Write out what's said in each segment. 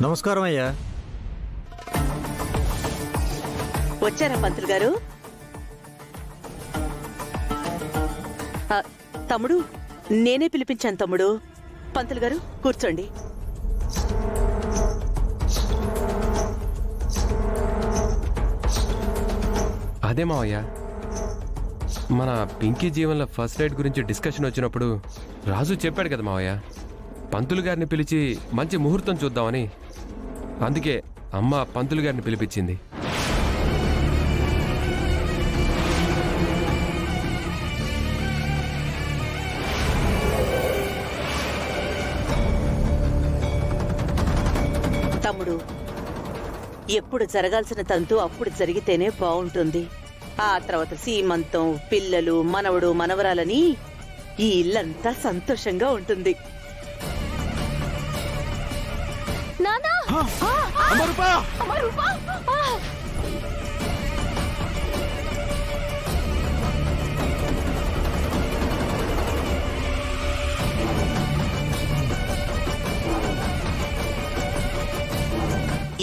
నమస్కారం అయ్యా. వచ్చారా పంతులు గారు? తమ్ముడు, నేనే పిలిపించాను తమ్ముడు. పంతులు గారు కూర్చోండి. అదే మావయ్య, మన పింకీ జీవన్లో ఫస్ట్ రైడ్ గురించి డిస్కషన్ వచ్చినప్పుడు రాజు చెప్పాడు కదా మావయ్య, పంతులు గారిని పిలిచి మంచి ముహూర్తం చూద్దామని. అందుకే అమ్మ పంతులు గారిని పిలిపించింది. తమ్ముడు, ఎప్పుడు జరగాల్సిన తంతు అప్పుడు జరిగితేనే బాగుంటుంది. ఆ తర్వాత సీమంతం, పిల్లలు, మనవడు, మనవరాలని ఈ ఇల్లంతా సంతోషంగా ఉంటుంది.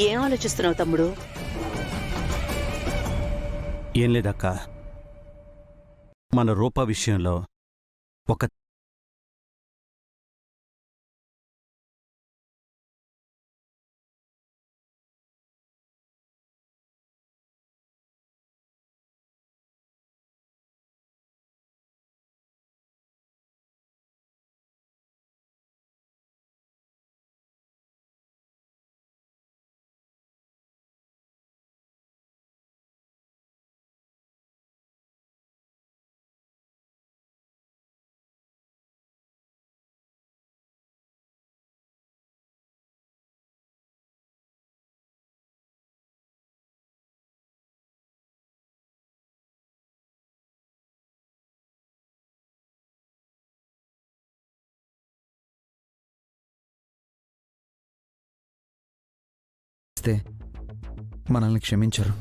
ఏం ఆలోచిస్తున్నావు తమ్ముడు? ఏం లేదక్క, మన రూప విషయంలో ఒక మనల్ని క్షమించరు.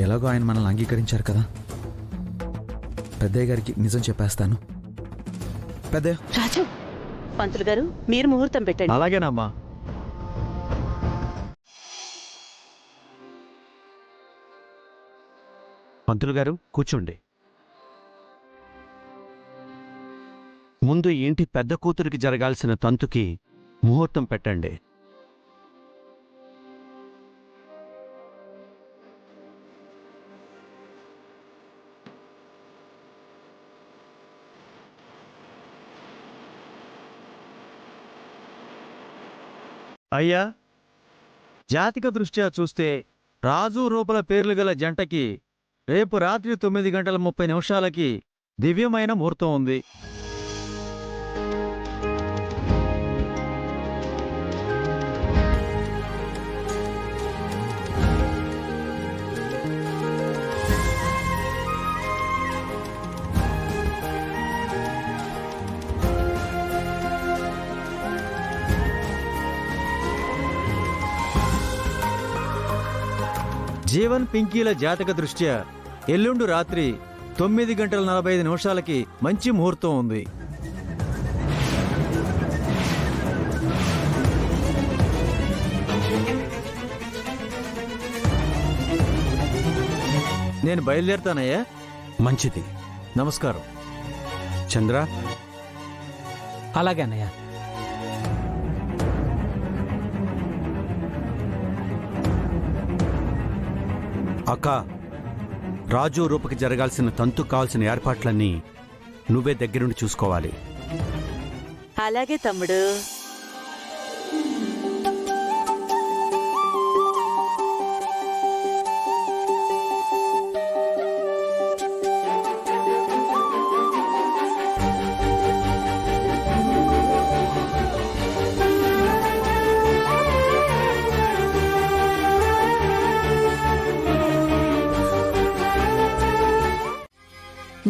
ఎలాగో ఆయన మనల్ని అంగీకరించారు కదా. పెద్దయ్య గారికి నిజం చెప్పేస్తాను. పెద్దయ్య. రాజు, పంతులు గారు మీరు ముహూర్తం పెట్టండి. అలాగేనమ్మా. పంతులు గారు కూర్చోండి. ముందు ఇంటి పెద్ద కూతురికి జరగాల్సిన తంతుకి ముహూర్తం పెట్టండి. అయ్యా, జాతిక దృష్ట్యా చూస్తే రాజు రూపల పేర్లు గల జంటకి రేపు రాత్రి 9:30 దివ్యమైన ముహూర్తం ఉంది. జీవన్ పింకీల జాతక దృష్ట్యా ఎల్లుండు రాత్రి 9:45 మంచి ముహూర్తం ఉంది. నేను బయలుదేరుతానయ్యా. మంచిది. నమస్కారం. చంద్ర. అలాగే అన్నయ్య. అక్క, రాజు రూపకి జరగాల్సిన తంతు కావాల్సిన ఏర్పాట్లన్నీ నువ్వే దగ్గరుండి చూసుకోవాలి. అలాగే తమ్ముడు.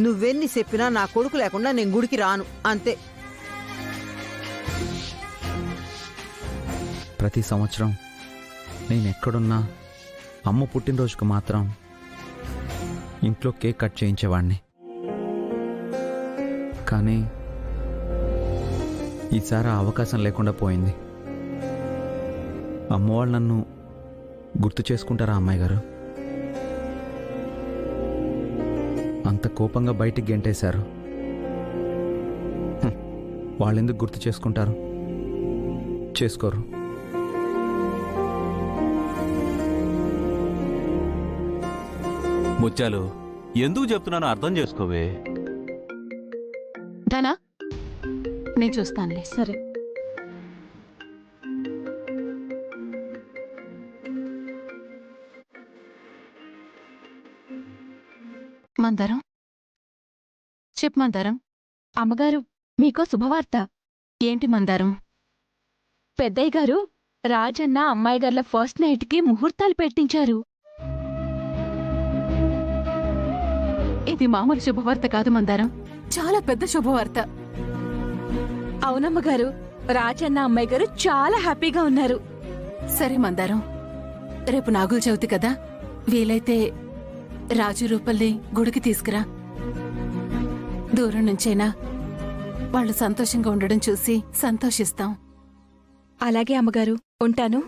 నువ్వెన్ని చెప్పినా నా కొడుకు లేకుండా నేను గుడికి రాను, అంతే. ప్రతి సంవత్సరం నేను ఎక్కడున్నా అమ్మ పుట్టినరోజుకు మాత్రం ఇంట్లో కేక్ కట్ చేయించేవాడిని. కానీ ఈసారి ఆ అవకాశం లేకుండా పోయింది. అమ్మవాళ్ళు నన్ను గుర్తు చేసుకుంటారా అమ్మాయి గారు? అంత కోపంగా బయటికి గెంటేశారు. వాళ్ళెందుకు గుర్తు చేసుకుంటారు? చేసుకోరు. ముత్యాలు, ఎందుకు చెప్తున్నానో అర్థం చేసుకోవే. ధనా నేను చూస్తానులే. సరే మందారం చెప్పు మందారం. అమ్మగారు, మీకో శుభవార్త. ఏంటి మందారం? పెద్దయ్య గారు రాజన్న అమ్మాయి గార్ల ఫస్ట్ నైట్కి ముహూర్తాలు పెట్టించారు. ఇది మామూలు శుభవార్త కాదు మందారం, చాలా పెద్ద శుభవార్త. అవునమ్మగారు, రాజన్న అమ్మాయి గారు చాలా హ్యాపీగా ఉన్నారు. సరే మందారం, రేపు నాగుల చవితి కదా, వీలైతే రాజు రూపల్ని గుడికి తీసుకురా. దూరం నుంచైనా వాళ్ళు సంతోషంగా ఉండడం చూసి సంతోషిస్తాం. అలాగే అమ్మగారు, ఉంటాను.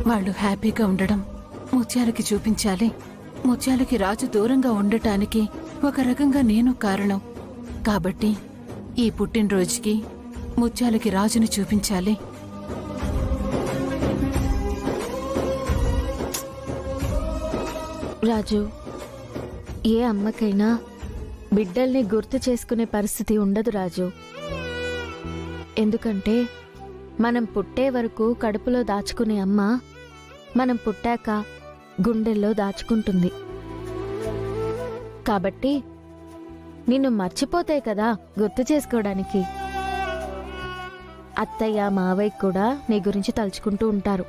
వాళ్ళు హ్యాపీగా ఉండడం ముత్యాలకి చూపించాలి. ముత్యాలకి రాజు దూరంగా ఉండటానికి ఒక రకంగా నేను కారణం. కాబట్టి ఈ పుట్టినరోజుకి ముత్యాలకి రాజుని చూపించాలి. రాజు, ఏ అమ్మకైనా బిడ్డల్ని గుర్తు చేసుకునే పరిస్థితి ఉండదు రాజు. ఎందుకంటే మనం పుట్టే వరకు కడుపులో దాచుకునే అమ్మ మనం పుట్టాక గుండెల్లో దాచుకుంటుంది. కాబట్టి నిన్ను మర్చిపోతాయి కదా గుర్తు చేసుకోవడానికి. అత్తయ్య మావయ్య కూడా నీ గురించి తలుచుకుంటూ ఉంటారు.